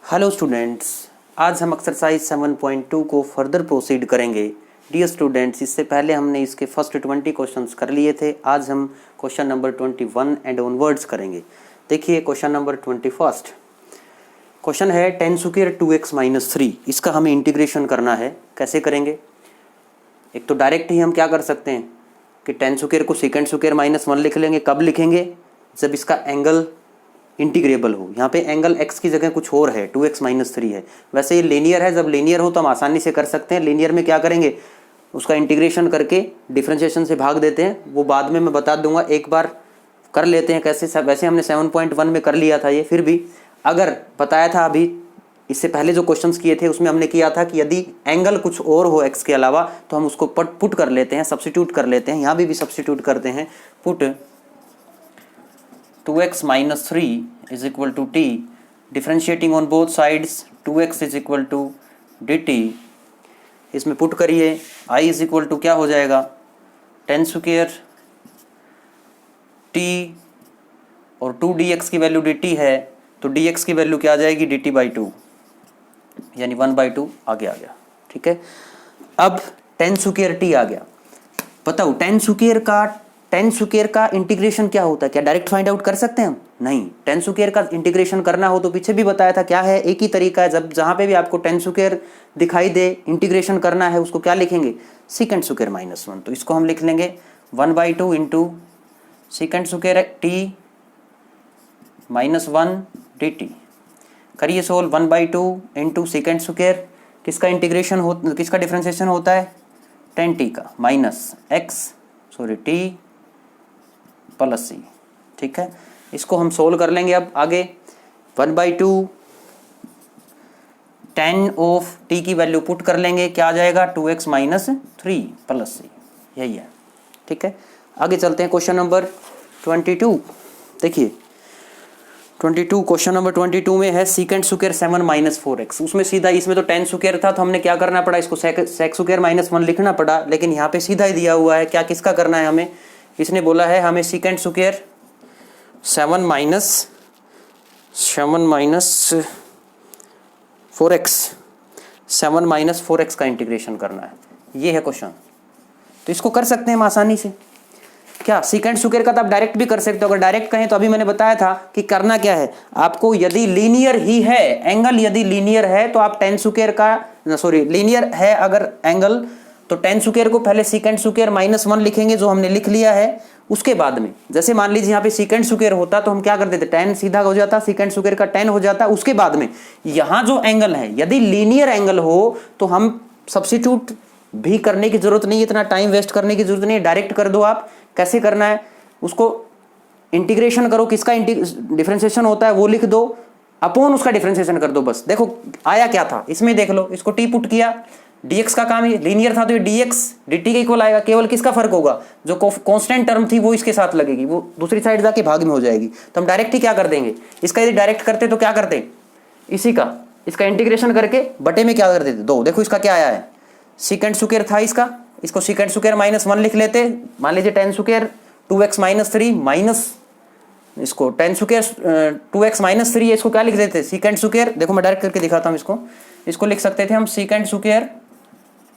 Hello students, आज हम exercise 7.2 को फर्दर प्रोसीड करेंगे। डियर स्टूडेंट्स, इससे पहले हमने इसके फर्स्ट 20 क्वेश्चंस कर लिए थे। आज हम क्वेश्चन नंबर 21 एंड ऑनवर्ड्स करेंगे। देखिए क्वेश्चन नंबर 21 क्वेश्चन है 10 स्क्वायर 2x माइनस 3। इसका हमें इंटीग्रेशन करना है। कैसे करेंगे? एक तो डायरेक्ट ही हम क्या कर सकते हैं कि 10 स्क्वायर को सेकेंड स्क्वायर माइनस 1 लिख लेंगे। कब लिखेंगे? जब इसका एंगल इंटीग्रेबल हो। यहाँ पे एंगल x की जगह कुछ और है, 2x माइनस 3 है। वैसे ये लीनियर है, जब लीनियर हो तो हम आसानी से कर सकते हैं। लीनियर में क्या करेंगे, उसका इंटीग्रेशन करके डिफरेंशिएशन से भाग देते हैं। वो बाद में मैं बता दूंगा, एक बार कर लेते हैं कैसे। वैसे हमने 7.1 में कर लिया था ये, फिर भी अगर बताया था अभी इससे पहले जो क्वेश्चंस किए थे उसमें हमने किया था कि यदि एंगल कुछ और हो x के अलावा तो हम उसको पुट कर लेते हैं, सब्स्टिट्यूट कर लेते हैं। यहाँ भी सब्स्टिट्यूट करते हैं। Put 2x minus 3 is equal to t, differentiating on both sides 2x is equal to dt। इसमें पुट करिए, i is equal to क्या हो जाएगा, 10 स्क्वायर t और 2 dx की वैल्यू dt है, तो dx की वैल्यू क्या आ जाएगी, dt by 2, यानी 1/2 आगे आ गया। ठीक है, अब 10 स्क्वायर t आ गया। बताओ 10 स्क्वायर का इंटीग्रेशन क्या होता है? क्या डायरेक्ट फाइंड आउट कर सकते हैं हम? नहीं। 10 स्क्वायर का इंटीग्रेशन करना हो तो पीछे भी बताया था क्या है, एक ही तरीका है। जब जहाँ पे भी आपको 10 स्क्वायर दिखाई दे, इंटीग्रेशन करना है, उसको क्या लिखेंगे, सेकेंड स्क्वायर माइनस 1। तो इसको हम लिख लेंगे 1/2 into second square T minus 1 dt। करिए सोल्व, 1/2 इंटू सेकेंड स्क्वायर, किसका इंटीग्रेशन हो, किसका डिफरेंशिएशन होता है, 10t का, माइनस t प्लस c। ठीक है, इसको हम सोल्व कर लेंगे अब आगे। 1/2 10 ऑफ t की वैल्यू पुट कर लेंगे, क्या आ जाएगा, 2x माइनस 3 प्लस c, यही है। ठीक है, आगे चलते हैं क्वेश्चन नंबर 22। देखिए 22 क्वेश्चन नंबर 22 में है सेकेंड स्क्वायर 7 माइनस 4x। उसमें सीधा, इसमें तो 10 स्क्वायर था तो हमने क्या करना पड़ा, इसको सेक स्क्वायर माइनस 1 लिखना पड़ा, लेकिन यहाँ पे सीधा ही दिया हुआ है। क्या किसका करना है हमें, इसने बोला है हमें सेकेंड स्क्वायर 7 माइनस 4x का इंटीग्रेशन करना है। ये है क्वेश्चन, तो इसको कर सकते हैं हम आसानी से। क्या सेकेंड स्क्वायर का तो आप डायरेक्ट भी कर सकते हो। अगर डायरेक्ट कहें तो अभी मैंने बताया था कि करना क्या है आपको, यदि लीनियर ही है एंगल, यदि लीनियर है तो आप 10 स्क्वायर का, लीनियर है अगर एंगल, तो 10 स्क्वायर को पहले सेकेंड स्क्वायर माइनस 1 लिखेंगे, जो हमने लिख लिया है। उसके बाद में जैसे मान लीजिए यहाँ पे सेकेंड स्क्वायर होता तो हम क्या कर देते, 10 सीधा हो जाता, सेकेंड स्क्वायर का 10 हो जाता। उसके बाद में यहाँ जो एंगल है, यदि लीनियर एंगल हो तो हम सब्स्टिट्यूट भी करने की जरूरत नहीं, इतना टाइम वेस्ट करने की जरूरत नहीं, डायरेक्ट कर दो आप। कैसे करना है, उसको इंटीग्रेशन करो, किसका डिफरेंशिएशन होता है वो लिख दो, अपॉन उसका डिफरेंशिएशन कर दो, बस। देखो आया क्या था इसमें, देख लो, इसको टी पुट किया, dx का काम, ये लीनियर था तो ये dx dt के इक्वल आएगा। केवल किसका फर्क होगा, जो कांस्टेंट टर्म थी वो इसके साथ लगेगी, वो दूसरी साइड जाके भाग में हो जाएगी। तो हम डायरेक्ट ही क्या कर देंगे, इसका यदि डायरेक्ट करते तो क्या करते, इसी का, इसका इंटीग्रेशन करके बटे में क्या कर देते, 2। देखो इसका क्या आया है, सेकेंड स्क्वायर था इसका, इसको सेकेंड स्क्वायर माइनस 1 लिख लेते। मान लीजिए 10 स्क्वायर 2x माइनस 3 माइनस, इसको 10 स्क्वायर 2x माइनस 3 है, इसको क्या लिख देते, सेकेंड स्क्वायर। देखो मैं डायरेक्ट करके दिखाता हूँ, इसको लिख सकते थे हम second square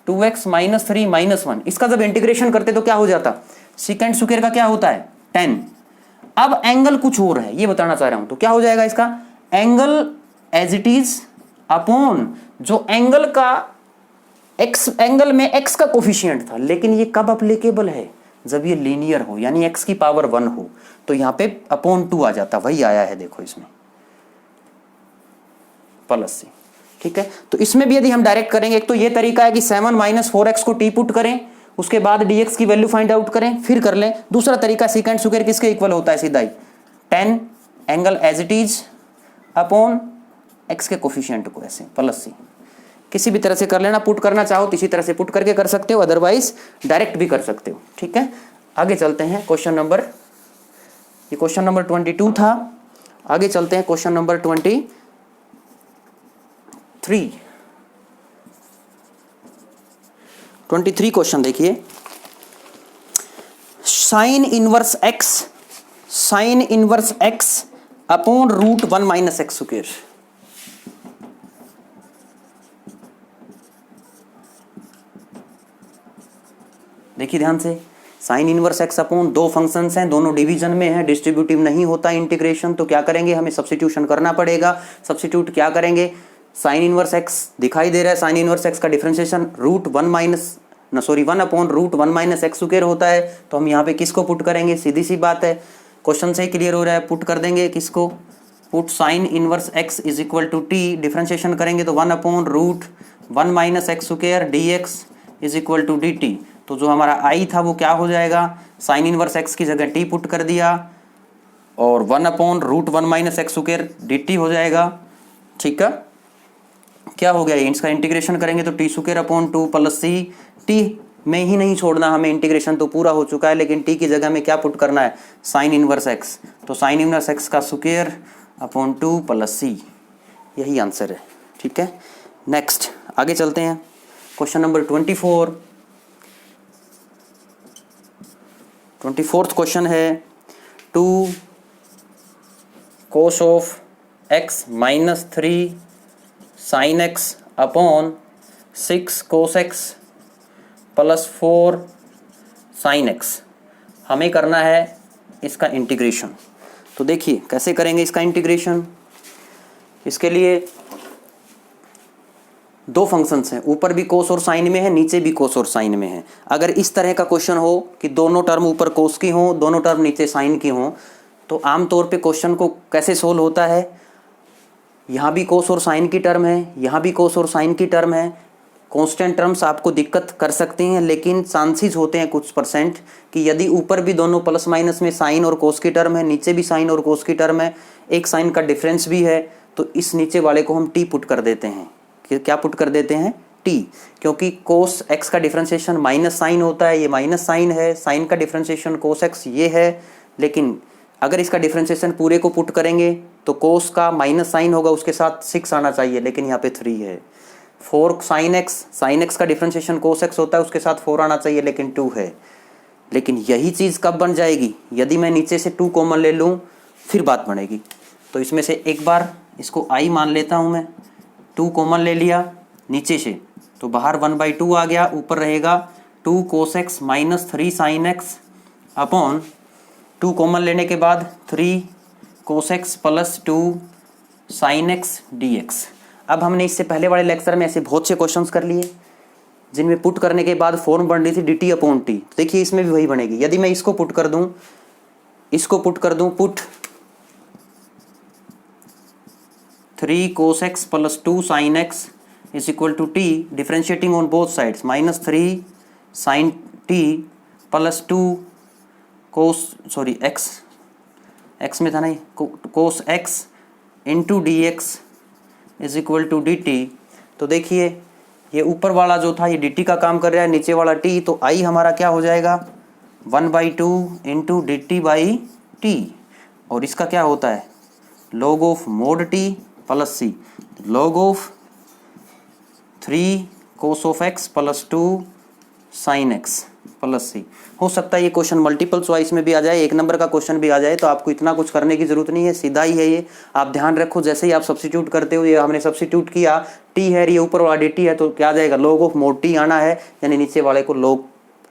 2x minus 3 minus 1। इसका जब इंटीग्रेशन करते तो क्या हो जाता, सेकेंड स्क्वायर का क्या होता है 10। अब एंगल कुछ और है, ये बताना चाह रहा हूं, तो क्या हो जाएगा इसका, angle as it is upon जो एंगल का x, एंगल में x का कोफिशिएंट था। लेकिन ये कब अप्लीकेबल है, जब ये लीनियर हो, यानी x की पावर 1 हो, तो यहाँ पे अपॉन 2 आ जाता, वही आया है देखो इसमें, प्लस से। ठीक है, तो इसमें भी यदि हम डायरेक्ट करेंगे, एक तो ये तरीका है कि 7 माइनस 4x को टी पुट करें, उसके बाद dx की वैल्यू फाइंड आउट करें, फिर कर लें। दूसरा तरीका, सेकेंड स्क्वायर किसके इक्वल होता है, सीधा ही 10 angle as it is upon x के कोफिशिएंट को, ऐसे प्लस सी। किसी भी तरह से कर लेना, पुट करना चाहो तो इसी तरह से पुट करके कर सकते हो, अदरवाइज डायरेक्ट भी कर सकते हो। ठीक है, आगे चलते हैं क्वेश्चन नंबर, ये क्वेश्चन नंबर 22 था। आगे चलते हैं क्वेश्चन नंबर 23। क्वेश्चन देखिए, sine inverse x upon root 1 minus x square. देखिए ध्यान से, साइन इनवर्स एक्स अपॉन दो फंक्शंस हैं, दोनों डिवीजन में हैं, डिस्ट्रीब्यूटिव नहीं होता इंटीग्रेशन, तो क्या करेंगे, हमें सब्स्टिट्यूशन करना पड़ेगा। सब्स्टिट्यूट क्या करेंगे, साइन इनवर्स एक्स दिखाई दे रहा है, साइन इनवर्स एक्स का differentiation one upon root one minus x square होता है, तो हम यहाँ पे किसको पुट करेंगे, सीधी सी बात है, क्वेश्चन से ही क्लियर हो रहा है, पुट कर देंगे किसको, put sine inverse x is equal to t, differentiation करेंगे तो one upon root one minus x square d x is equal to d t. तो जो हमारा आई था वो क्या हो जाएगा, साइन इनवर्स एक्स की जगह टी पुट कर दिया और one upon root one minus x square d t हो जाएगा। ठीक है, क्या हो गया, इसका इंटीग्रेशन करेंगे तो t square upon two plus सी, टी में ही नहीं छोड़ना हमें, इंटीग्रेशन तो पूरा हो चुका है, लेकिन टी की जगह में क्या पुट करना है, साइन इनवर्स एक्स, तो साइन इनवर्स एक्स का स्क्वायर अपॉन टू प्लस सी, यही आंसर है। ठीक है, नेक्स्ट आगे चलते हैं, क्वेश्चन नंबर 24th क्वेश्चन है, 2 cos of x minus 3 sine x upon 6 cos x plus 4 sine x, हमें करना है इसका इंटीग्रेशन। तो देखिए कैसे करेंगे इसका इंटीग्रेशन, इसके लिए दो फंक्शंस हैं, ऊपर भी कोस और साइन में है, नीचे भी कोस और साइन में है। अगर इस तरह का क्वेश्चन हो कि दोनों टर्म ऊपर कोस की हों, दोनों टर्म नीचे साइन की हों, तो आमतौर पे क्वेश्चन को कैसे सोल्व होता है, यहाँ भी कोस और साइन की टर्म है, यहाँ भी कोस और साइन की टर्म है, कांस्टेंट टर्म्स आपको दिक्कत कर सकती हैं, लेकिन चांसेस होते हैं कुछ परसेंट कि यदि ऊपर भी दोनों प्लस माइनस में साइन और कोस की टर्म है, नीचे भी साइन और कोस की टर्म है, एक साइन का डिफरेंस भी है, तो इस नीचे वाले को हम टी पुट कर देते हैं। क्या पुट कर देते हैं, टी, क्योंकि कोस एक्स का डिफरेंशिएशन माइनस साइन होता है, ये माइनस साइन है, साइन का डिफरेंशिएशन कोस एक्स ये है, लेकिन अगर इसका डिफरेंशिएशन पूरे को पुट करेंगे तो कोस का माइनस साइन होगा, उसके साथ 6 आना चाहिए, लेकिन यहाँ पे 3 है। 4 साइन एक्स का डिफरेंशिएशन कोस एक्स होता है, उसके साथ 4 आना चाहिए, लेकिन 2 है। लेकिन यही चीज़ कब बन जाएगी, यदि मैं नीचे से 2 कॉमन ले लूँ, फिर बात बनेगी। तो इसमें से एक बार इसको आई मान लेता हूँ मैं, 2 कॉमन ले लिया नीचे से, तो बाहर 1/2 आ गया, ऊपर रहेगा 2 cos x minus 3 sine x upon 2 common लेने के बाद 3 cos x plus 2 sine x d x. अब हमने इससे पहले वाले लेक्चर में ऐसे बहुत से क्वेश्चंस कर लिए जिनमें पुट करने के बाद फॉर्म बन रही थी डी टी अपॉन टी। देखिए इसमें भी वही बनेगी, यदि मैं इसको पुट कर दूं, put 3 cos x plus 2 sine x is equal to t, differentiating on both sides, minus 3 sine t plus 2 x में था नहीं, cos x into d x is equal to d t. तो देखिए ये ऊपर वाला जो था ये डी टी का काम कर रहा है, नीचे वाला टी, तो आई हमारा क्या हो जाएगा 1/2 into d t by t, और इसका क्या होता है log of mod T plus C, log of 3 cos of x plus 2 sine x plus C. हो सकता है ये क्वेश्चन मल्टीपल चॉइस में भी आ जाए, एक नंबर का क्वेश्चन भी आ जाए, तो आपको इतना कुछ करने की जरूरत नहीं है, सीधा ही है ये। आप ध्यान रखो, जैसे ही आप सब्स्टिट्यूट करते हो, ये हमने सब्स्टिट्यूट किया, टी है, ये ऊपर वाला डी टी है, तो क्या आ जाएगा log ऑफ मोड टी आना है, यानी नीचे वाले को log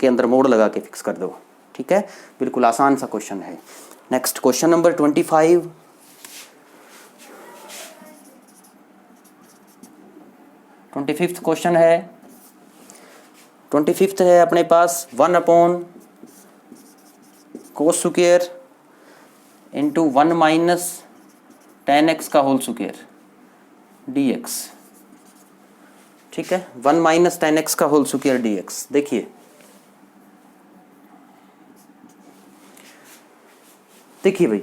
के अंदर मोड लगा के फिक्स कर दो। ठीक है, बिल्कुल आसान सा क्वेश्चन है। Next question number 25, 25th question है, 25th है अपने पास 1 upon cos square into 1 minus tan x का होल स्क्वायर dx। ठीक है, 1 माइनस tan x का होल स्क्वायर dx। देखिए भाई,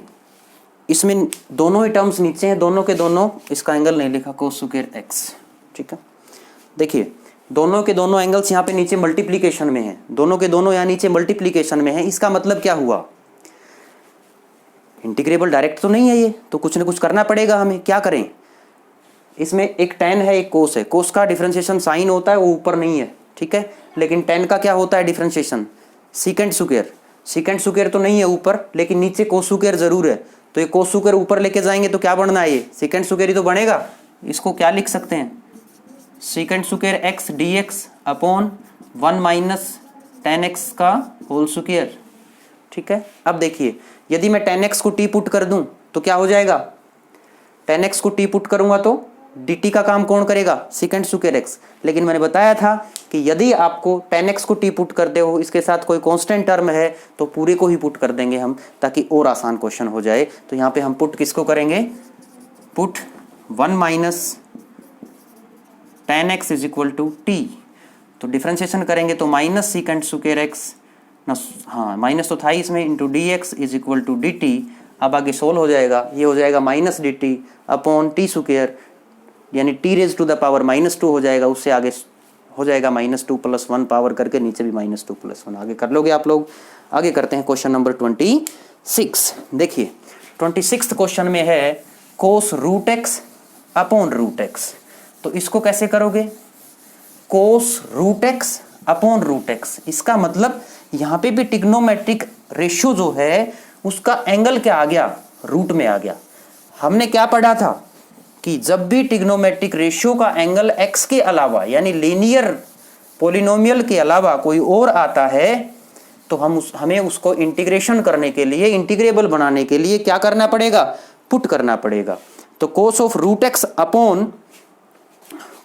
इसमें दोनों ही टर्म्स नीचे हैं, दोनों के दोनों, इसका एंगल नहीं लिखा, कोस स्क्वायर x। ठीक है, देखिए दोनों के दोनों एंगल्स यहाँ पे नीचे मल्टीप्लिकेशन में हैं, दोनों के दोनों यहाँ नीचे मल्टीप्लिकेशन में हैं। इसका मतलब क्या हुआ, इंटीग्रेबल डायरेक्ट तो नहीं है ये, तो कुछ ना कुछ करना पड़ेगा हमें। क्या करें, इसमें एक tan है, एक कोस है, कोस का डिफरेंशिएशन साइन होता है, वो ऊपर नहीं है। ठीक है, लेकिन tan का क्या होता है डिफरेंशिएशन, सीकेंट स्क्वायर तो नहीं है ऊपर, लेकिन नीचे कोस स्क्वायर जरूर है, तो ये कोस स्क्वायर ऊपर लेके जाएंगे तो क्या बनना है, ये सीकेंट स्क्वायर ही तो बनेगा। इसको क्या लिख सकते हैं, secant square x d x upon 1 minus 10x का होल स्क्वायर। ठीक है, अब देखिए यदि मैं 10x को t पुट कर दूं तो क्या हो जाएगा, 10x को t पुट करूंगा तो dt का काम कौन करेगा, सेकंड स्क्वायर x। लेकिन मैंने बताया था कि यदि आपको 10x को t पुट करते हो, इसके साथ कोई कांस्टेंट टर्म है तो पूरे को ही पुट कर देंगे हम, ताकि और आसान क्वेश्चन हो जाए। तो यहाँ पे हम पुट किसको करेंगे, put 1 minus 10x is equal to t. तो डिफ्रेंशिएशन करेंगे तो माइनस सेकंड स्क्वायर एक्स, हाँ माइनस तो था ही इसमें, into d x is equal to d t. अब आगे सोल्व हो जाएगा, ये हो जाएगा minus d t upon t square, यानी t raise to the power -2 हो जाएगा। उससे आगे हो जाएगा -2 + 1 पावर करके, नीचे भी -2 + 1 आगे कर लोगे आप लोग। आगे करते हैं क्वेश्चन नंबर 26। देखिए 26 क्वेश्चन में है cos root x upon root x. तो इसको कैसे करोगे, cos root x upon root x. इसका मतलब यहाँ पे भी ट्रिग्नोमेट्रिक रेशियो जो है उसका एंगल क्या आ गया, रूट में आ गया। हमने क्या पढ़ा था कि जब भी ट्रिग्नोमेट्रिक रेशियो का एंगल x के अलावा यानी लीनियर पॉलिनोमियल के अलावा कोई और आता है तो हमें उसको इंटीग्रेशन करने के लिए, इंटीग्रेबल बनाने के लिए क्या करना पड़ेगा, पुट करना पड़ेगा। तो cos of root x upon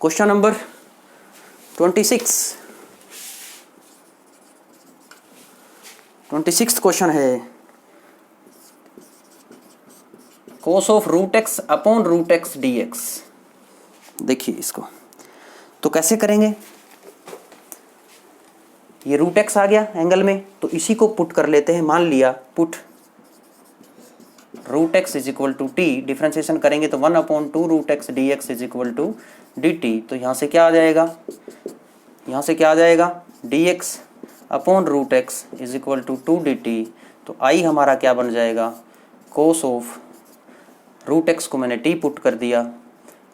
question number 26 question है cos of root x upon root x d x. देखिए इसको तो कैसे करेंगे, ये रूट एक्स आ गया एंगल में, तो इसी को पुट कर लेते हैं। मान लिया put root x is equal to t, differentiation करेंगे तो 1/2 root x d x is equal to d t. तो यहाँ से क्या आ जाएगा, यहाँ से क्या आ जाएगा, d x upon root x is equal to 2 d t. तो आई हमारा क्या बन जाएगा, कोस ऑफ रूट एक्स को मैंने टी पुट कर दिया,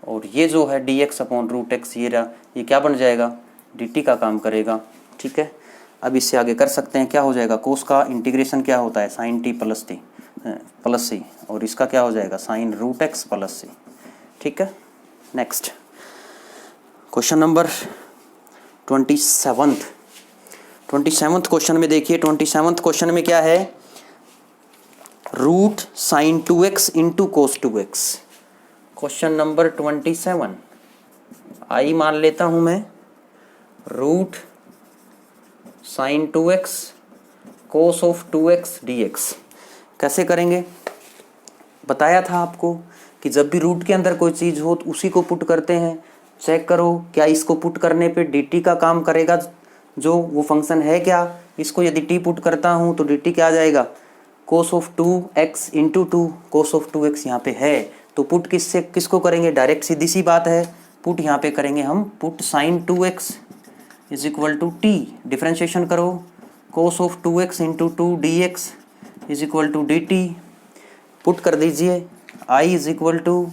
और ये जो है d x upon root x ये रहा, ये क्या बन जाएगा, डी टी का काम करेगा। ठीक है, अब इससे आगे कर सकते हैं, क्या हो जाएगा, कोस का इंटीग्रेशन क्या होता है, साइन टी प्लस सी, और इसका क्या हो जाएगा, sign root x plus C. ठीक है, नेक्स्ट क्वेश्चन नंबर 27 क्वेश्चन में देखिए 27 क्वेश्चन में क्या है, root sine 2x into cos 2x। Question number 27 I मान लेता हूं मैं, root sine 2x cos of 2x dx। कैसे करेंगे, बताया था आपको कि जब भी रूट के अंदर कोई चीज़ हो तो उसी को पुट करते हैं। चेक करो क्या इसको पुट करने पे dt का काम करेगा, जो वो फंक्शन है क्या, इसको यदि t पुट करता हूँ तो dt क्या आ जाएगा, कोस of 2x into 2, cos of 2x यहाँ पे है तो पुट किसको करेंगे, डायरेक्ट सीधी सी बात है, पुट यहाँ पे करेंगे हम, put sine 2x is equal to t, differentiation करो, cos of 2x into 2 dx is equal to d t, put कर दीजिए, i is equal to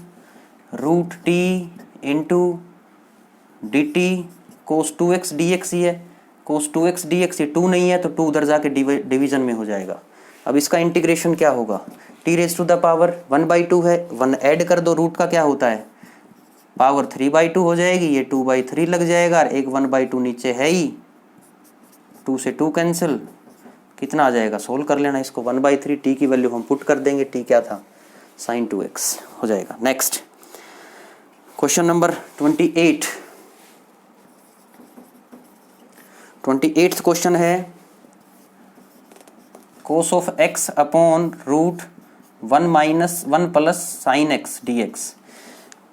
root t into d t cos 2x dx ही है, cos 2x dx ये 2 नहीं है तो 2 उधर जाके डिवीजन में हो जाएगा। अब इसका इंटीग्रेशन क्या होगा, t raise to the power 1/2 है, 1 ऐड कर दो, रूट का क्या होता है, पावर 3/2 हो जाएगी, ये 2/3 लग जाएगा, और एक 1/2 नीचे है ही, 2 से 2 कैंसिल, कितना आ जाएगा, सोल्व कर लेना इसको, 1/3 टी की वैल्यू हम पुट कर देंगे, टी क्या था, साइन 2x हो जाएगा। नेक्स्ट क्वेश्चन नंबर 28 क्वेश्चन है, cos of x upon root 1 plus sine x dx।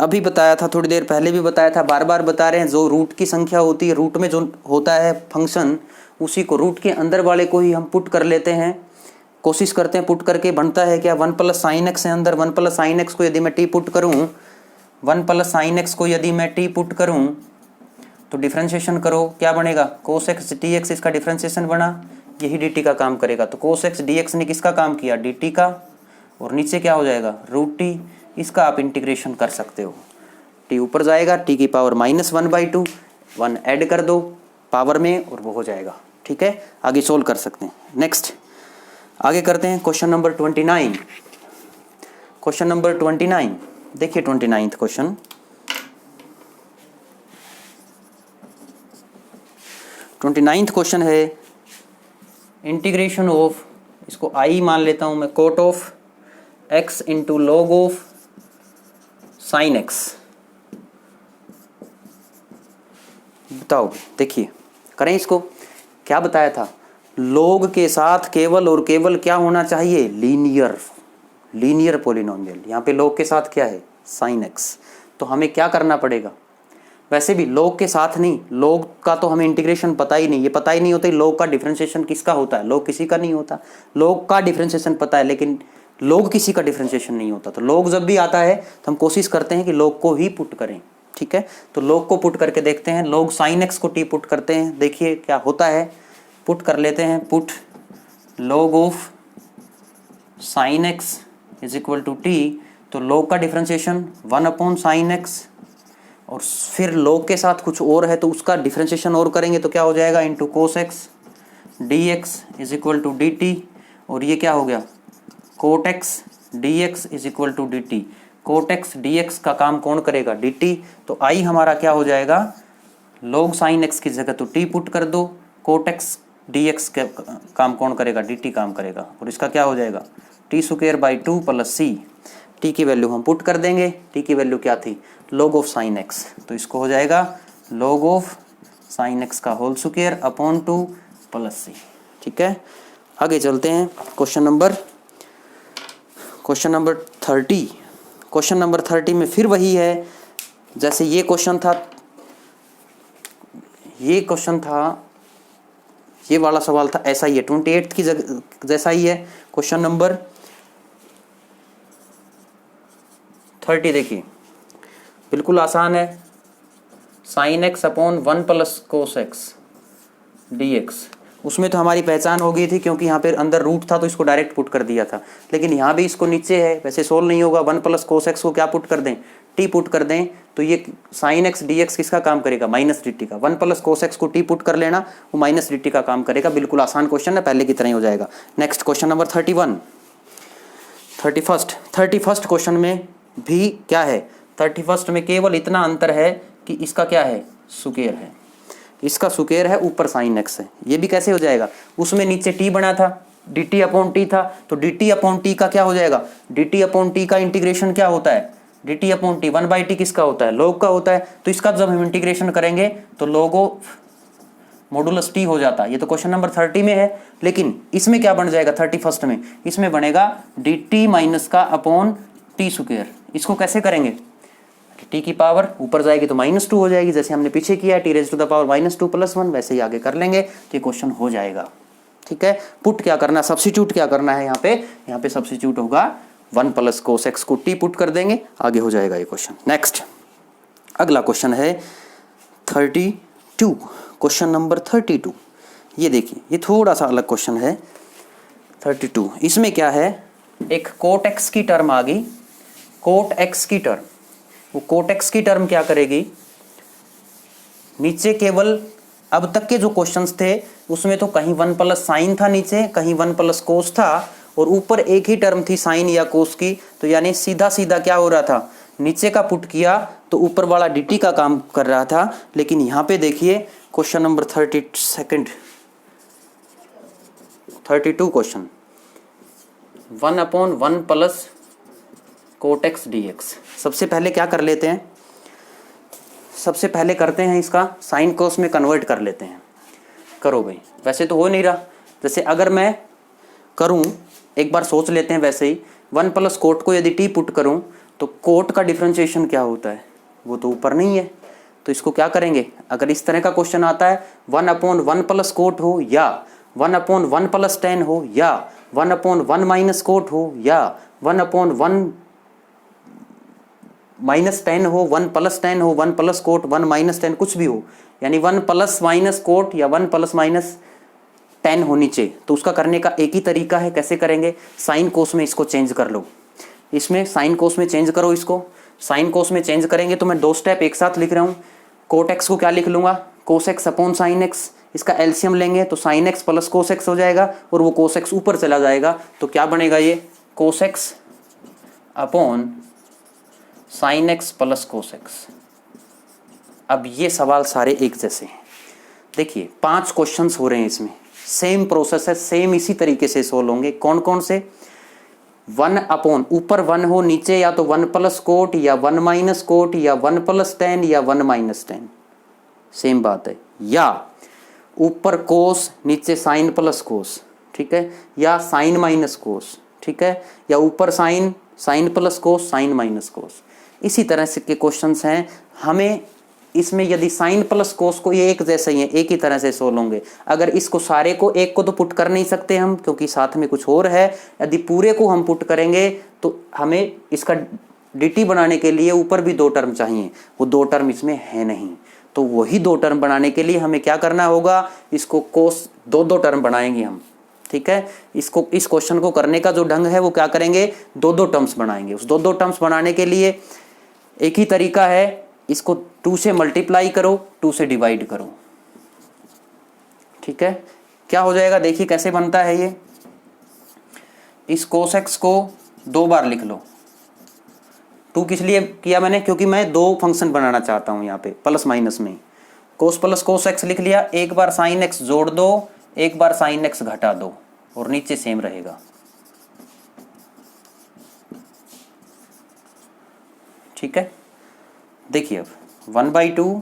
अभी बताया था, थोड़ी देर पहले भी बताया था, बार बार बता रहे हैं, जो रूट की संख्या होती है, रूट में जो होता है फंक्शन, उसी को रूट के अंदर वाले को ही हम पुट कर लेते हैं, कोशिश करते हैं पुट करके, बनता है क्या, 1 प्लस साइन एक्स है अंदर, 1 प्लस साइन एक्स को यदि मैं टी पुट करूँ, 1 प्लस साइन एक्स को यदि मैं टी पुट करूँ तो डिफ्रेंशिएशन करो, क्या बनेगा, कोस एक्स डी एक्स, इसका डिफ्रेंशिएशन बना, यही डी टी का काम करेगा। तो कोस एक्स डी एक्स ने किसका काम किया, डी टी का, और नीचे क्या हो जाएगा, रूट टी, इसका आप इंटीग्रेशन कर सकते हो, टी ऊपर जाएगा, टी की पावर -1/2, 1 ऐड कर दो पावर में और वो हो जाएगा। ठीक है, आगे सोल्व कर सकते हैं। नेक्स्ट आगे करते हैं क्वेश्चन नंबर 29। क्वेश्चन नंबर 29 देखिए, 29th क्वेश्चन, क्वेश्चन है, इंटीग्रेशन ऑफ, इसको आई मान लेता हूं मैं, cot of x into log of sine x. बताओ, देखिए करें इसको। क्या बताया था, लॉग के साथ केवल और केवल क्या होना चाहिए, लीनियर पॉलिनोमियल। यहाँ पे लॉग के साथ क्या है, साइन एक्स। तो हमें क्या करना पड़ेगा, वैसे भी लॉग के साथ नहीं, लॉग का तो हमें इंटीग्रेशन पता ही नहीं, ये पता ही नहीं होता लॉग का डिफरेंशिएशन किसका होता है, लॉग किसी का नहीं होता। लॉग का डिफरेंशिएशन पता है लेकिन लॉग किसी का डिफरेंशिएशन नहीं होता। तो लॉग जब भी आता है तो हम कोशिश करते हैं कि लॉग को ही पुट करें, ठीक है। तो लॉग को पुट करके देखते हैं, लॉग साइन एक्स को टी पुट करते हैं, देखिए क्या होता है। पुट कर लेते हैं, put log of sine x is equal to t. तो लॉग का डिफरेंशिएशन 1 साइन एक्स, और फिर लॉग के साथ कुछ और है तो उसका डिफरेंशिएशन और करेंगे तो क्या हो जाएगा, into cos x d x is equal to d t. और ये क्या हो गया, cot x d x is equal to d t. Cot x d x का काम कौन करेगा, डी टी। तो आई हमारा क्या हो जाएगा, लॉग साइन एक्स की जगह तो टी पुट कर दो, कोट एक्स डी एक्स का काम कौन करेगा, डी टी काम करेगा। और इसका क्या हो जाएगा, t square by 2 plus C. T की वैल्यू हम पुट कर देंगे, टी की वैल्यू क्या थी, लॉग ऑफ साइन एक्स। तो इसको हो जाएगा लॉग ऑफ साइन एक्स का whole square upon 2 plus C, ठीक है। आगे चलते हैं, क्वेश्चन नंबर 30। क्वेश्चन नंबर 30 में फिर वही है जैसे ये क्वेश्चन था, ये वाला सवाल था, ऐसा ही है, 28 की जैसा ही है। क्वेश्चन नंबर 30 देखिए, बिल्कुल आसान है। Sine x upon 1 plus cos x d x. उसमें तो हमारी पहचान हो गई थी क्योंकि यहाँ पे अंदर रूट था तो इसको डायरेक्ट पुट कर दिया था। लेकिन यहाँ भी इसको नीचे है, वैसे सोल्व नहीं होगा। 1 प्लस कोस एक्स को क्या पुट कर दें, टी पुट कर दें। तो ये साइन एक्स डी एक्स किसका काम करेगा, माइनस डी टी का। 1 प्लस कोस एक्स को टी पुट कर लेना, वो माइनस डी टी का काम करेगा। बिल्कुल आसान क्वेश्चन है, पहले की तरह ही हो जाएगा। नेक्स्ट क्वेश्चन नंबर 31 क्वेश्चन में भी क्या है, 31 में केवल इतना अंतर है कि इसका क्या है, स्क्वायर है। इसका स्क्वायर है, ऊपर साइन एक्स है। ये भी कैसे हो जाएगा, उसमें नीचे टी बना था, डी टी अपॉन टी था, तो डी टी अपॉन टी का क्या हो जाएगा, डी टी अपॉन टी का इंटीग्रेशन क्या होता है, D t upon T 1/t किसका होता है, लॉग का होता है। तो इसका जब हम इंटीग्रेशन करेंगे तो लॉग ऑफ मॉडुलस टी हो जाता है। ये तो क्वेश्चन नंबर 30 में है, लेकिन इसमें क्या बन जाएगा 31 में, इसमें बनेगा डी टी माइनस का अपॉन टी स्क्वायर। इसको कैसे करेंगे, टी की पावर ऊपर जाएगी तो -2 हो जाएगी, जैसे हमने पीछे किया है, t raise to the power -2 + 1, वैसे ही आगे कर लेंगे तो ये क्वेश्चन हो जाएगा। ठीक है, पुट क्या करना, सब्स्टिट्यूट क्या करना है, यहाँ पे सब्स्टिट्यूट होगा 1 प्लस कोस एक्स को टी पुट कर देंगे, आगे हो जाएगा ये क्वेश्चन। नेक्स्ट अगला क्वेश्चन है 32, क्वेश्चन नंबर 32। ये देखिए, ये थोड़ा सा अलग क्वेश्चन है 32। इसमें क्या है, एक कोट एक्स की टर्म आ गई, कोट एक्स की टर्म। वो कोट एक्स की टर्म क्या करेगी, नीचे केवल अब तक के जो क्वेश्चंस थे उसमें तो कहीं 1 प्लस साइन था नीचे, कहीं 1 प्लस कोस था, और ऊपर एक ही टर्म थी साइन या कोस की। तो यानी सीधा सीधा क्या हो रहा था, नीचे का पुट किया तो ऊपर वाला dt का काम कर रहा था। लेकिन यहाँ पे देखिए question number 32 question 1/1 plus coat x d x. सबसे पहले क्या कर लेते हैं, सबसे पहले करते हैं इसका साइन कोस में कन्वर्ट कर लेते हैं। करो भाई, वैसे तो हो नहीं रहा, जैसे अगर मैं करूं, एक बार सोच लेते हैं वैसे ही। 1 प्लस कोट को यदि टी पुट करूं तो कोट का डिफरेंशिएशन क्या होता है, वो तो ऊपर नहीं है। तो इसको क्या करेंगे, अगर इस तरह का क्वेश्चन आता है 1/1 प्लस कोट हो, या 1/1 प्लस टेन हो, या 1/1 माइनस कोट हो, या 1/1 माइनस टेन हो, 1 प्लस टेन हो, 1 प्लस कोट 1 माइनस टेन, कुछ भी हो, यानी 1 प्लस माइनस कोट या 1 प्लस माइनस टेन हो नीचे। तो उसका करने का एक ही तरीका है, कैसे करेंगे, साइन कोस में इसको चेंज कर लो। इसमें साइन कोस में चेंज करो, इसको साइन कोस में चेंज करेंगे तो मैं 2 स्टेप एक साथ लिख रहा हूँ। कोट एक्स को क्या लिख लूँगा, cos x upon sine x. इसका एलसीएम लेंगे तो sign x plus cos x हो जाएगा, और वो कोस एक्स ऊपर चला जाएगा। तो क्या बनेगा, ये cos x upon sign x plus cos x. अब ये सवाल सारे एक जैसे हैं। देखिए 5 क्वेश्चंस हो रहे हैं इसमें, सेम प्रोसेस है, सेम इसी तरीके से सोल्व होंगे। कौन कौन से? 1 अपॉन ऊपर 1 हो, नीचे या तो 1 प्लस कोट या 1 माइनस कोट या 1 प्लस टेन या 1 माइनस टेन, सेम बात है। या ऊपर कोस नीचे साइन प्लस कोस, ठीक है, या साइन माइनस कोस, ठीक है, या ऊपर sine, sine plus cos, sine minus cos. इसी तरह से के क्वेश्चंस हैं। हमें इसमें यदि साइन प्लस कोस को ये एक जैसे ही है, एक ही तरह से सोल्व होंगे। अगर इसको सारे को एक को तो पुट कर नहीं सकते हम, क्योंकि साथ में कुछ और है। यदि पूरे को हम पुट करेंगे तो हमें इसका dt बनाने के लिए ऊपर भी 2 टर्म चाहिए, वो 2 टर्म इसमें है नहीं। तो वही 2 टर्म बनाने के लिए हमें क्या करना होगा, इसको कोस 2 टर्म बनाएंगे हम, ठीक है। इसको, इस क्वेश्चन को करने का जो ढंग है वो क्या करेंगे, 2 टर्म्स बनाएंगे। उस 2 टर्म्स बनाने के लिए एक ही तरीका है, इसको 2 से मल्टीप्लाई करो, 2 से डिवाइड करो, ठीक है। क्या हो जाएगा, देखिए कैसे बनता है ये। इस cos x को 2 बार लिख लो। 2 किस लिए किया मैंने, क्योंकि मैं 2 फंक्शन बनाना चाहता हूं यहाँ पे प्लस माइनस में। cos प्लस cos x लिख लिया, एक बार sin x जोड़ दो, एक बार sin x घटा दो, और नीचे सेम रहेगा, ठीक है। देखिए अब 1/2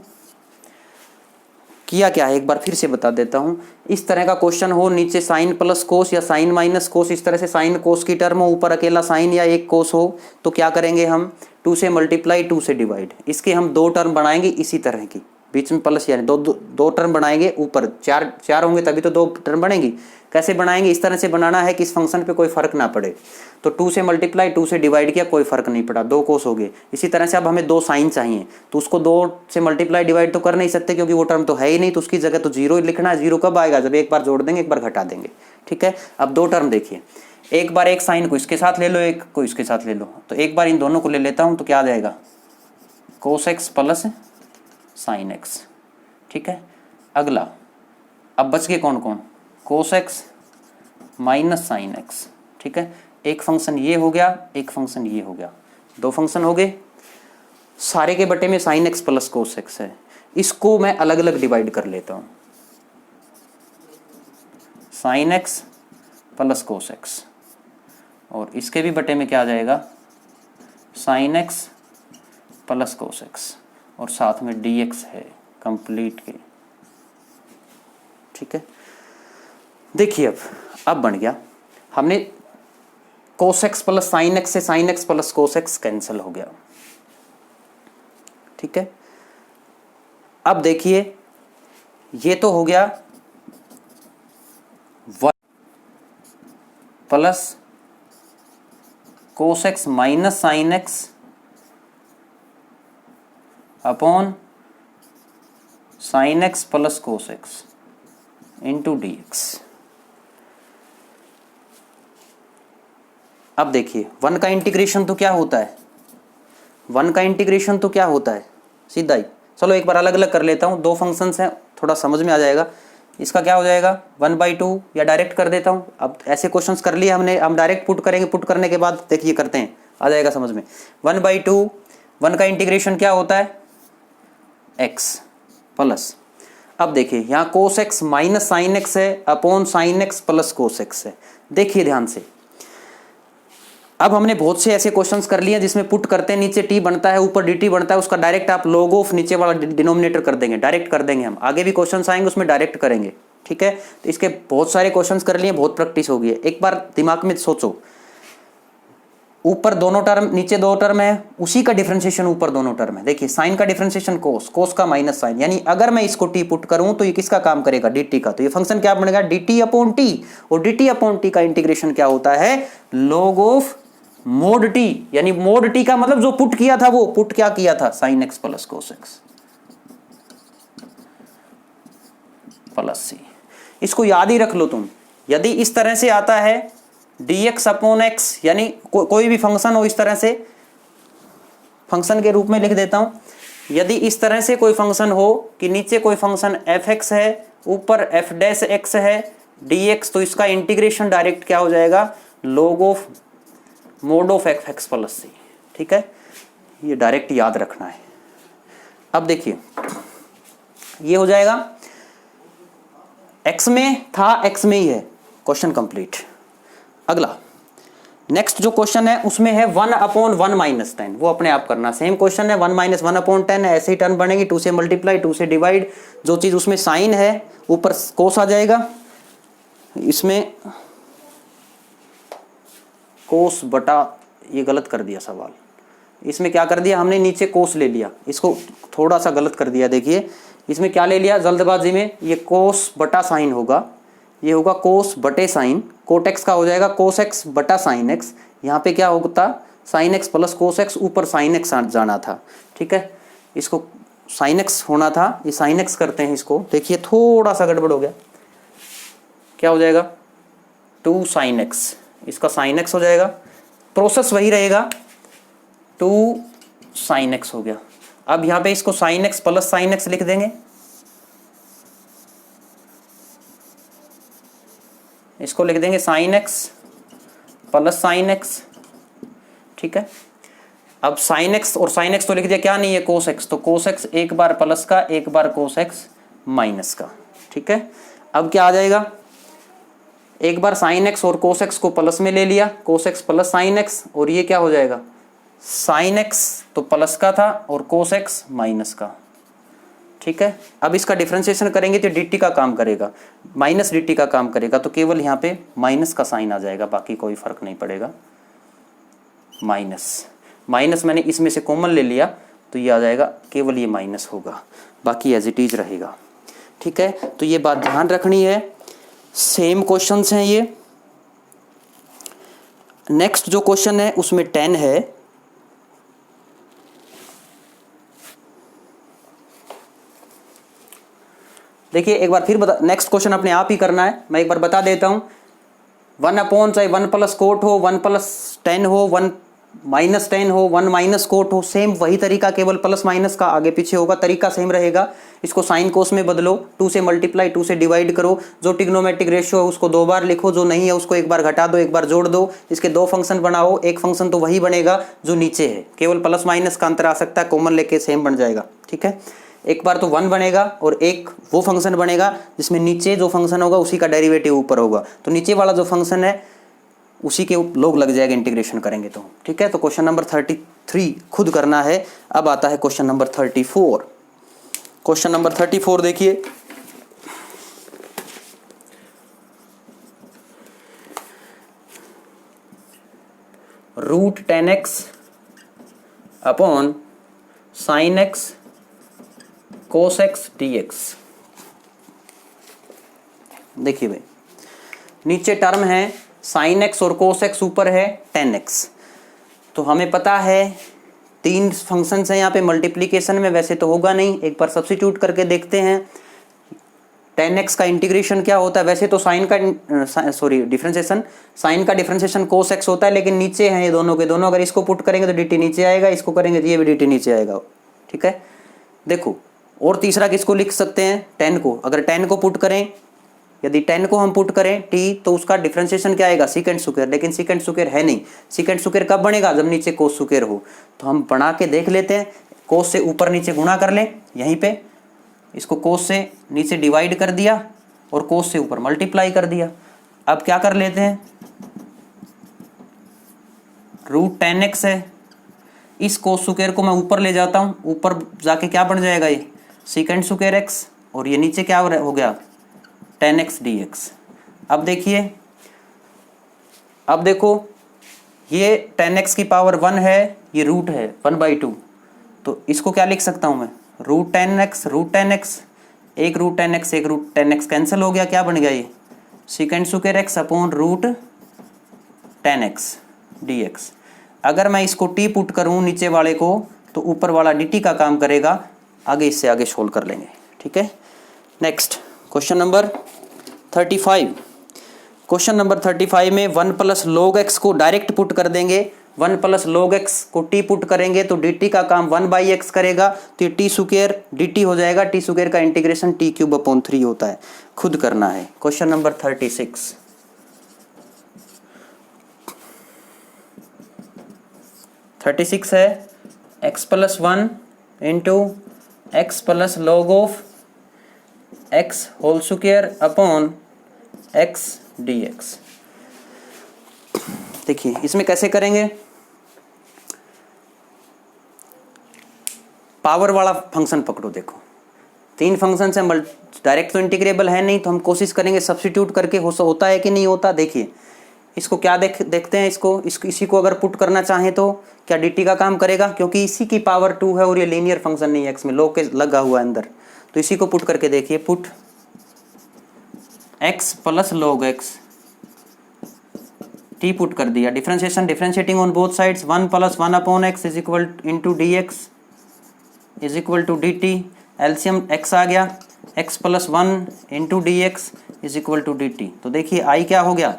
किया क्या है, एक बार फिर से बता देता हूं। इस तरह का क्वेश्चन हो, नीचे साइन प्लस कोस या साइन माइनस कोस, इस तरह से साइन कोस की टर्म हो, ऊपर अकेला साइन या एक कोस हो, तो क्या करेंगे हम, 2 से मल्टीप्लाई, 2 से डिवाइड। इसके हम 2 टर्म बनाएंगे इसी तरह की, बीच में प्लस यानी दो टर्म बनाएंगे। ऊपर चार होंगे तभी तो 2 टर्म बनेंगी। कैसे बनाएंगे, इस तरह से बनाना है कि इस फंक्शन पे कोई फर्क ना पड़े। तो 2 से मल्टीप्लाई, 2 से डिवाइड किया, कोई फर्क नहीं पड़ा, 2 कोस हो गए। इसी तरह से अब हमें 2 साइन चाहिए, तो उसको 2 से मल्टीप्लाई डिवाइड तो कर नहीं सकते, क्योंकि वो टर्म तो है ही नहीं, तो उसकी जगह तो 0 लिखना है। 0 कब आएगा, जब एक बार जोड़ देंगे, एक बार घटा देंगे, ठीक है। अब 2 टर्म देखिए, एक बार एक साइन को इसके साथ ले लो, एक को इसके साथ ले लो। तो एक बार इन दोनों को ले लेता हूँ, तो क्या आ जाएगा, cos x plus sine x, ठीक है। अगला अब बच गए कौन कौन, cos x minus sine x, ठीक है। एक फंक्शन ये हो गया, एक फंक्शन ये हो गया, 2 फंक्शन हो गए। सारे के बटे में sine x plus cos x है, इसको मैं अलग अलग डिवाइड कर लेता हूँ। Sine x plus cos x, और इसके भी बटे में क्या आ जाएगा, sine x plus cos x, और साथ में dx है कंप्लीट के, ठीक है। देखिए अब बन गया, हमने cos x plus sine x से sine x plus cos x cancel हो गया, ठीक है। अब देखिए ये तो हो गया 1 plus cos x minus sine x upon sine x plus cos x into dx। अब देखिए 1 का इंटीग्रेशन तो क्या होता है, 1 का इंटीग्रेशन तो क्या होता है, सीधा ही। चलो एक बार अलग अलग कर लेता हूँ, 2 फंक्शंस हैं, थोड़ा समझ में आ जाएगा। इसका क्या हो जाएगा 1/2, या डायरेक्ट कर देता हूँ। अब ऐसे क्वेश्चंस कर लिए हमने, हम डायरेक्ट पुट करेंगे, पुट करने के बाद देखिए करते हैं, आ जाएगा समझ में। 1/2, 1 का इंटीग्रेशन क्या होता है, x प्लस, अब देखिए यहाँ cos x minus sine x है upon sine x plus cos x है। देखिए ध्यान से, अब हमने बहुत से ऐसे क्वेश्चंस कर लिए जिसमें पुट करते हैं, नीचे t बनता है, ऊपर dt बनता है, उसका डायरेक्ट आप log ऑफ नीचे वाला डिनोमिनेटर कर देंगे, डायरेक्ट कर देंगे। हम आगे भी क्वेश्चंस आएंगे उसमें डायरेक्ट करेंगे, ठीक है। तो इसके बहुत सारे क्वेश्चंस कर लिए, बहुत प्रैक्टिस हो गई है। एक बार दिमाग में सोचो, ऊपर दोनों टर्म, नीचे 2 टर्म है, उसी का डिफरेंशिएशन ऊपर दोनों टर्म है। देखिए साइन का डिफरेंशिएशन कोस, कोस का माइनस साइन, यानी अगर मैं इसको टी पुट करूं तो ये किसका काम करेगा, dt का। तो ये फंक्शन क्या बनेगा, dt अपॉन टी, और dt अपॉन टी का इंटीग्रेशन क्या होता है, log ऑफ मोड टी, यानी मोड टी का मतलब जो पुट किया था, वो पुट क्या किया था, sine x plus cos x plus C. इसको याद ही रख लो तुम। यदि इस तरह से आता है dx अपॉन x, यानी कोई भी फंक्शन हो, इस तरह से फंक्शन के रूप में लिख देता हूं। यदि इस तरह से कोई फंक्शन हो कि नीचे कोई फंक्शन fx है, ऊपर f डैश x है dx, तो इसका इंटीग्रेशन डायरेक्ट क्या हो जाएगा, log of mod of fx plus C, ठीक है। ये डायरेक्ट याद रखना है। अब देखिए ये हो जाएगा एक्स में था, एक्स में ही है, क्वेश्चन कंप्लीट। अगला नेक्स्ट जो क्वेश्चन है उसमें है 1/1 माइनस 10, वो अपने आप करना। सेम क्वेश्चन है, 1 - 1/10 है, ऐसे ही टर्म बनेगी, 2 से मल्टीप्लाई, 2 से डिवाइड, जो चीज उसमें साइन है ऊपर कोस आ जाएगा, इसमें कोस बटा, ये गलत कर दिया सवाल, इसमें क्या कर दिया हमने, नीचे कोस ले लिया, इसको थोड़ा सा गलत कर दिया। देखिए इसमें क्या ले लिया जल्दबाजी में, ये कोस बटा साइन होगा, ये होगा कोस बटे साइन, कोट एक्स का हो जाएगा कोस एक्स बटा साइन एक्स, यहाँ पे क्या होता sign x plus cos x, ऊपर साइन एक्स जाना था, ठीक है, इसको साइन एक्स होना था, ये साइन एक्स करते हैं इसको। देखिए थोड़ा सा गड़बड़ हो गया, क्या हो जाएगा 2 साइन एक्स, इसका साइन एक्स हो जाएगा, प्रोसेस वही रहेगा, 2 साइन एक्स हो गया। अब यहाँ पे इसको sign x plus sine x लिख देंगे, इसको लिख देंगे sign x plus sine x, ठीक है। अब साइन एक्स और साइन एक्स तो लिख दिया, क्या नहीं है कोस एक्स, तो कोस एक्स एक बार प्लस का, एक बार कोस एक्स माइनस का, ठीक है। अब क्या आ जाएगा, एक बार साइन एक्स और कोस एक्स को प्लस में ले लिया, cos x plus sign x, और ये क्या हो जाएगा साइन एक्स तो प्लस का था और कोस एक्स माइनस का, ठीक है। अब इसका डिफरेंशिएशन करेंगे तो dt का काम करेगा, माइनस dt का काम करेगा, तो केवल यहाँ पे माइनस का साइन आ जाएगा, बाकी कोई फर्क नहीं पड़ेगा। माइनस माइनस मैंने इसमें से कॉमन ले लिया, तो ये आ जाएगा, केवल ये माइनस होगा, बाकी एज इट इज रहेगा, ठीक है। तो ये बात ध्यान रखनी है, सेम क्वेश्चंस हैं ये। नेक्स्ट जो क्वेश्चन है उसमें 10 है, देखिए एक बार फिर बता, नेक्स्ट क्वेश्चन अपने आप ही करना है, मैं एक बार बता देता हूं। 1/, चाहे 1 प्लस कोट हो, 1 प्लस 10 हो, 1 माइनस 10 हो, 1 माइनस कोट हो, सेम वही तरीका, केवल प्लस माइनस का आगे पीछे होगा, तरीका सेम रहेगा। इसको साइन कोस में बदलो, 2 से मल्टीप्लाई, 2 से डिवाइड करो, जो ट्रिग्नोमेट्रिक रेशियो है उसको 2 बार लिखो, जो नहीं है उसको एक बार घटा दो, एक बार जोड़ दो, इसके 2 फंक्शन बनाओ, एक फंक्शन तो वही बनेगा जो नीचे है, केवल प्लस माइनस का अंतर आ सकता है, कॉमन लेके सेम बन जाएगा, ठीक है। एक बार तो 1 बनेगा और एक वो फंक्शन बनेगा जिसमें नीचे जो फंक्शन होगा उसी का डेरिवेटिव ऊपर होगा, तो नीचे वाला जो फंक्शन है उसी के लोग लग जाएगा इंटीग्रेशन करेंगे तो, ठीक है। तो क्वेश्चन नंबर 33 खुद करना है। अब आता है क्वेश्चन नंबर 34। क्वेश्चन नंबर 34 देखिए, √10x upon sine x cos x dx। देखिए भाई नीचे टर्म है साइन एक्स और कोस एक्स, ऊपर है 10x, तो हमें पता है 3 फंक्शंस हैं यहाँ पे, मल्टीप्लीकेशन में वैसे तो होगा नहीं, एक बार सब्स्टिट्यूट करके देखते हैं। 10x का इंटीग्रेशन क्या होता है, वैसे तो साइन का डिफरेंशिएशन, साइन का डिफरेंशिएशन कोस एक्स होता है, लेकिन नीचे हैं ये दोनों के दोनों, अगर इसको पुट करेंगे तो dt नीचे आएगा, इसको करेंगे तो ये भी dt नीचे आएगा, ठीक है। देखो और तीसरा किसको लिख सकते हैं, 10 को, अगर 10 को पुट करें, यदि 10 को हम पुट करें t, तो उसका डिफरेंशिएशन क्या आएगा सेकंड स्क्वायर, लेकिन सेकंड स्क्वायर है नहीं, सेकंड स्क्वायर कब बनेगा जब नीचे कोस स्क्वायर हो, तो हम बना के देख लेते हैं, कोस से ऊपर नीचे गुणा कर लें, यहीं पे इसको कोस से नीचे डिवाइड कर दिया और कोस से ऊपर मल्टीप्लाई कर दिया। अब क्या कर लेते हैं, √10x है, इस कोस स्क्वायर को मैं ऊपर ले जाता हूँ, ऊपर जाके क्या बन जाएगा ये सेकंड स्क्वायर x, और ये नीचे क्या हो गया 10x dx। अब देखिए, अब देखो ये 10x की पावर 1 है, ये रूट है 1/2, तो इसको क्या लिख सकता हूँ मैं √10x, एक √10x एक √10x कैंसिल हो गया, क्या बन गया ये second square x upon √10x dx। अगर मैं इसको t पुट करूँ नीचे वाले को, तो ऊपर वाला dt का काम करेगा, आगे इससे आगे सोल्व कर लेंगे, ठीक है। Next question number 35। Question number 35 में 1 प्लस log x को डायरेक्ट पुट कर देंगे, 1 प्लस log x को t पुट करेंगे तो dt का काम 1/x करेगा, तो ये t स्क्वायर dt हो जाएगा, t स्क्वायर का इंटीग्रेशन t³/3 होता है, खुद करना है। क्वेश्चन नंबर 36 है x + 1 × x + log of x whole square upon x d x. देखिए इसमें कैसे करेंगे, पावर वाला फंक्शन पकड़ो। देखो तीन फंक्शन से डायरेक्ट तो इंटीग्रेबल है नहीं, तो हम कोशिश करेंगे सब्स्टिट्यूट करके होता है कि नहीं होता। देखिए इसको क्या देखते हैं, इसी को अगर पुट करना चाहें तो क्या dt का काम करेगा, क्योंकि इसी की पावर 2 है और ये लीनियर फंक्शन नहीं है, x में log के लगा हुआ है अंदर। तो इसी को पुट करके देखिए, put x plus log x t put कर दिया, differentiating on both sides 1 plus 1 upon x is equal into d x is equal to d t. एल्सियम x आ गया, x plus 1 into d x is equal to d t. तो देखिए आई क्या हो गया,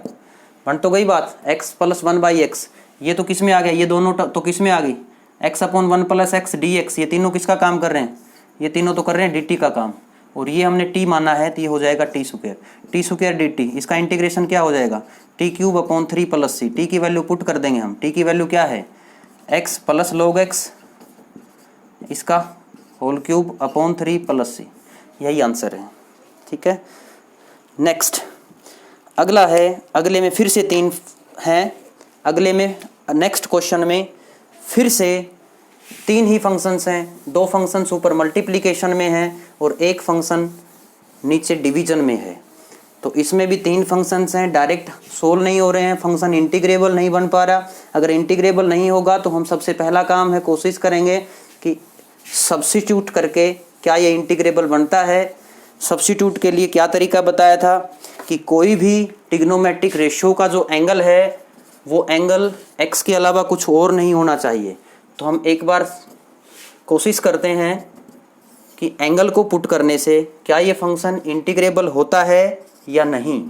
बन तो गई बात, x प्लस 1 बाई एक्स। ये तो किस में आ गया, ये दोनों तो किस में आ गई, x upon 1 plus x d x. ये तीनों किसका काम कर रहे हैं, ये तीनों तो कर रहे हैं dt का काम, और ये हमने t माना है तो ये हो जाएगा टी स्क्वायर dt। इसका इंटीग्रेशन क्या हो जाएगा, टी क्यूब अपॉन 3 प्लस सी। टी की वैल्यू पुट कर देंगे हम, टी की वैल्यू क्या है x प्लस log x, इसका होल क्यूब अपॉन 3 प्लस सी। यही आंसर है, ठीक है। नेक्स्ट अगला है, अगले में फिर से 3 हैं, अगले में नेक्स्ट क्वेश्चन में फिर से 3 ही फंक्शंस हैं, 2 फंक्शंस ऊपर मल्टीप्लिकेशन में हैं और 1 फंक्शन नीचे डिवीजन में है। तो इसमें भी 3 फंक्शंस हैं, डायरेक्ट सोल्व नहीं हो रहे हैं, फंक्शन इंटीग्रेबल नहीं बन पा रहा। अगर इंटीग्रेबल नहीं होगा तो हम सबसे पहला काम है, कोशिश करेंगे कि सब्स्टिट्यूट करके क्या ये इंटीग्रेबल बनता है। सब्स्टिट्यूट के लिए क्या तरीका बताया था कि कोई भी ट्रिग्नोमेट्रिक रेशियो का जो एंगल है वो एंगल x के अलावा कुछ और नहीं होना चाहिए। तो हम एक बार कोशिश करते हैं कि एंगल को पुट करने से क्या ये फंक्शन इंटीग्रेबल होता है या नहीं।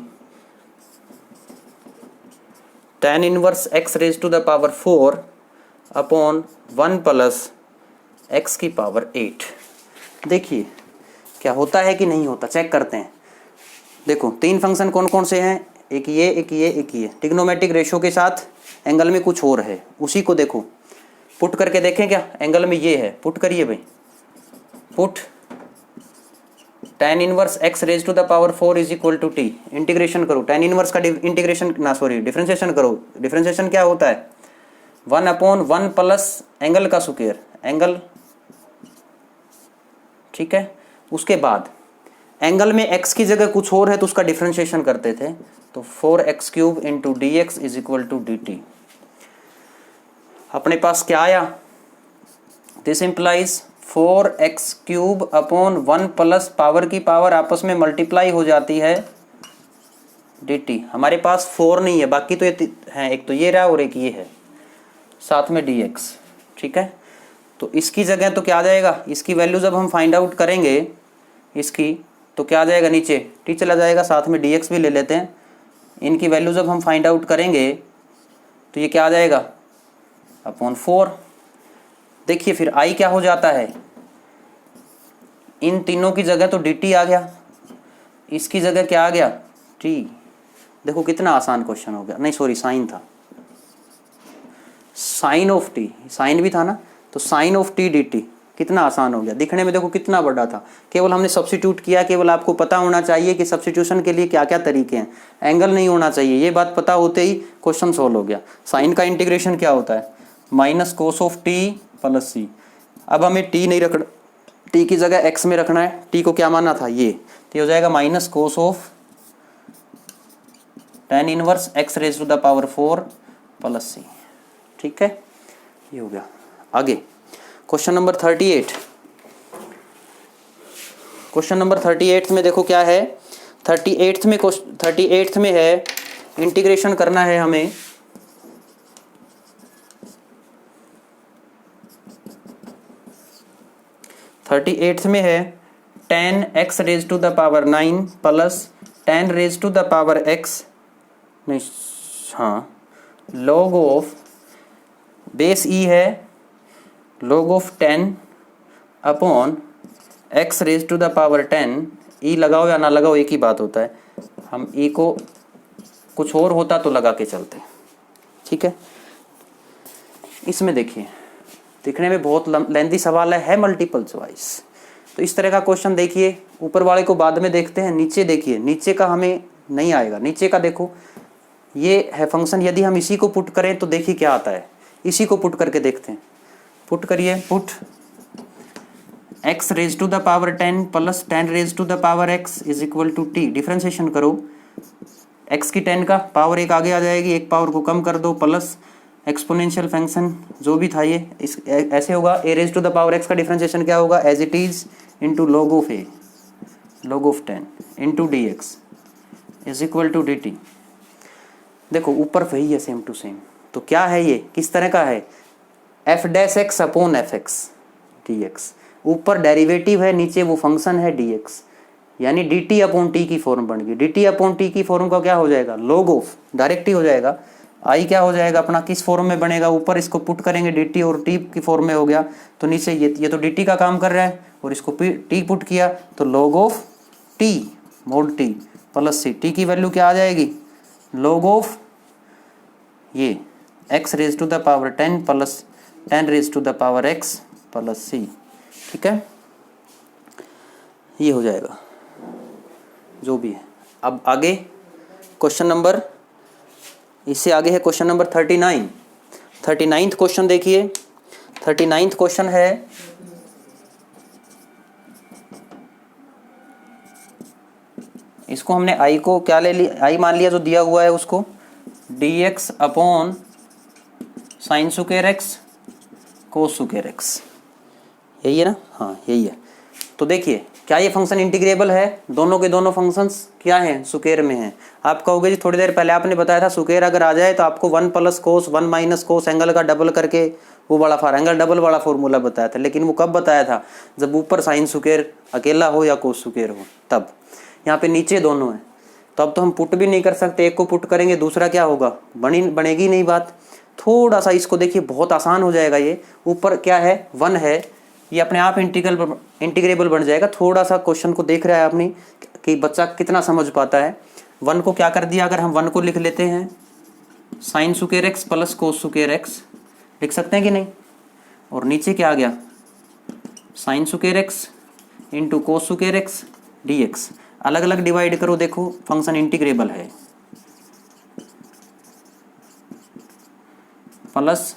tan inverse x raise to the power 4 upon 1 plus x की पावर 8। देखिए क्या होता है कि नहीं होता, चेक करते हैं। देखो 3 फंक्शन कौन कौन से हैं, एक ये एक ये एक ये, ट्रिग्नोमेट्रिक रेशियो के साथ एंगल में कुछ और है, उसी को देखो पुट करके देखें। क्या एंगल में ये है, पुट करिए भाई, put tan inverse x raise to the power 4 is equal to t. Integration करो, tan इनवर्स का इंटीग्रेशन डिफरेंशिएशन करो। डिफरेंशिएशन क्या होता है, 1 अपॉन 1 प्लस एंगल का स्क्वायर, एंगल, ठीक है। उसके बाद एंगल में x की जगह कुछ और है तो उसका डिफरेंशिएशन करते थे, तो 4x cube into d x is equal to d t. अपने पास क्या आया, this implies 4x cube upon 1 plus power की पावर आपस में मल्टीप्लाई हो जाती है dt। हमारे पास 4 नहीं है, बाकी तो ये हैं, एक तो ये रहा और एक ये है, साथ में dx, ठीक है। तो इसकी जगह तो क्या आ जाएगा, इसकी वैल्यू जब हम फाइंड आउट करेंगे इसकी, तो क्या आ जाएगा, नीचे t चला जाएगा, साथ में dx भी ले लेते हैं। इनकी वैल्यू जब हम फाइंड आउट करेंगे तो ये क्या आ जाएगा, अपॉन 4। देखिए फिर i क्या हो जाता है, इन तीनों की जगह तो dt आ गया, इसकी जगह क्या आ गया, t। देखो कितना आसान क्वेश्चन हो गया, नहीं सॉरी साइन था, साइन ऑफ t, साइन भी था ना, तो साइन ऑफ t dt कितना आसान हो गया। दिखने में देखो कितना बड़ा था, केवल हमने सब्स्टिट्यूट किया। केवल आपको पता होना चाहिए कि सब्स्टिट्यूशन के लिए क्या क्या तरीके हैं, एंगल नहीं होना चाहिए, ये बात पता होते ही क्वेश्चन सोल्व हो गया। साइन का इंटीग्रेशन क्या होता है, minus cos of T plus C. अब हमें टी नहीं रखना, टी की जगह एक्स में रखना है। टी को क्या माना था, ये, तो हो जाएगा minus cos of tan inverse x raise to the power 4 plus C, ठीक है। ये हो गया। आगे क्वेश्चन नंबर 38। क्वेश्चन नंबर 38 में देखो क्या है, 38 में है इंटीग्रेशन करना है हमें में है tan x raise to the power 9 plus tan raise to the power x, नहीं हाँ, log ऑफ बेस e है, log of 10 upon x raise to the power 10। e लगाओ या ना लगाओ एक ही बात होता है, हम e को कुछ और होता तो लगा के चलते, ठीक है। इसमें देखिए दिखने में बहुत लेंथी सवाल है मल्टीपल चॉइस। तो इस तरह का क्वेश्चन देखिए, ऊपर वाले को बाद में देखते हैं, नीचे देखिए, नीचे का हमें नहीं आएगा। नीचे का देखो, ये है फंक्शन, यदि हम इसी को पुट करें तो देखिए क्या आता है। इसी को पुट करके देखते हैं, पुट करिए, put x raise to the power 10 plus 10 raise to the power x is equal to t। Differentiation करो, x की 10 का पावर एक आगे आ जाएगी, एक पावर को कम कर दो, प्लस एक्सपोनेंशियल फंक्शन जो भी था ये इस ऐसे होगा। a raise to the power x का डिफरेंशिएशन क्या होगा, as it is into log of a log of 10 into dx is equal to dt। देखो ऊपर वही है, सेम टू सेम। तो क्या है ये, किस तरह का है, F dash x upon F x d x. ऊपर डेरिवेटिव है, नीचे वो फंक्शन है डी एक्स, यानी डी टी अपॉन टी की फॉर्म बन गई। डी टी अपॉन टी की फॉर्म का क्या हो जाएगा, लॉग ऑफ, डायरेक्ट ही हो जाएगा। आई क्या हो जाएगा अपना, किस फॉर्म में बनेगा, ऊपर इसको पुट करेंगे डी टी और टी की फॉर्म में हो गया, तो नीचे ये तो डी टी का काम कर रहा है और इसको टी पुट किया तो log of T mod T plus C. T की वैल्यू क्या आ जाएगी, लॉग ऑफ ये x raise to the power 10 plus 10 raise to the power x plus C. ठीक है, ये हो जाएगा जो भी है। अब आगे क्वेश्चन नंबर, इससे आगे है क्वेश्चन नंबर 39। 39th क्वेश्चन देखिए। 39th क्वेश्चन है, इसको हमने i को क्या ले लिया, i मान लिया जो दिया हुआ है उसको, dx upon sine square x कोस स्क्वायर एक्स, यही है ना, हाँ यही है। तो देखिए क्या ये फंक्शन इंटीग्रेबल है, दोनों के दोनों फंक्शंस क्या हैं, स्क्वायर में हैं। आप कहोगे जी थोड़ी देर पहले आपने बताया था स्क्वायर अगर आ जाए तो आपको 1 plus cos 1 minus cos angle का डबल करके वो बड़ा एंगल डबल वाला फॉर्मूला बताया था, लेकिन वो कब बताया था, जब ऊपर साइन स्क्वायर अकेला हो या कोस स्क्वायर हो तब। यहाँ पे नीचे दोनों हैं, तो अब तो हम पुट भी नहीं कर सकते, एक को पुट करेंगे दूसरा क्या होगा, बनेगी नहीं बात। थोड़ा सा इसको देखिए, बहुत आसान हो जाएगा ये। ऊपर क्या है, 1 है, ये अपने आप इंटीग्रेबल बन जाएगा। थोड़ा सा क्वेश्चन को देख रहा है आपने कि बच्चा कितना समझ पाता है। 1 को क्या कर दिया, अगर हम 1 को लिख लेते हैं sign square x plus cos square x, लिख सकते हैं कि नहीं। और नीचे क्या आ गया, sine square x into cos square x d x. अलग अलग डिवाइड करो, देखो फंक्शन इंटीग्रेबल है। Plus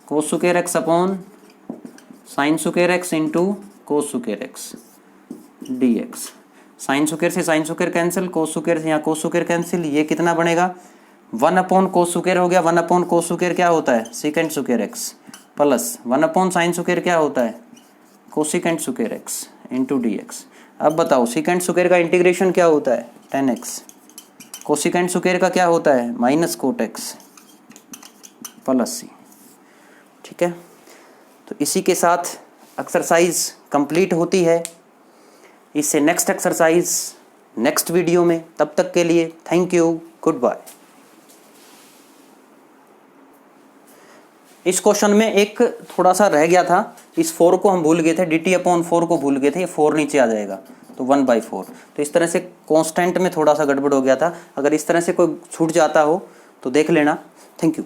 cos square x upon sine square x into cos square x d x. Sine square से sine square cancel, cos square से यहाँ cos square cancel, ये कितना बनेगा, 1 अपॉन कोस स्क्वायर हो गया। 1 अपॉन कोस स्क्वायर क्या होता है, second square x, plus 1 upon sine square क्या होता है, cosecant square x into d x. अब बताओ सेकेंड स्क्वायर का इंटीग्रेशन क्या होता है, 10x। कोसेकेंड स्क्वायर का क्या होता है, minus cot x plus C. ठीक है, तो इसी के साथ एक्सरसाइज कंप्लीट होती है। इससे नेक्स्ट एक्सरसाइज नेक्स्ट वीडियो में, तब तक के लिए थैंक यू, गुड बाय। इस क्वेश्चन में एक थोड़ा सा रह गया था, इस 4 को हम भूल गए थे, dt अपॉन 4 को भूल गए थे, ये 4 नीचे आ जाएगा तो 1/4। तो इस तरह से कांस्टेंट में थोड़ा सा गड़बड़ हो गया था। अगर इस तरह से कोई छूट जाता हो तो देख लेना। Thank you.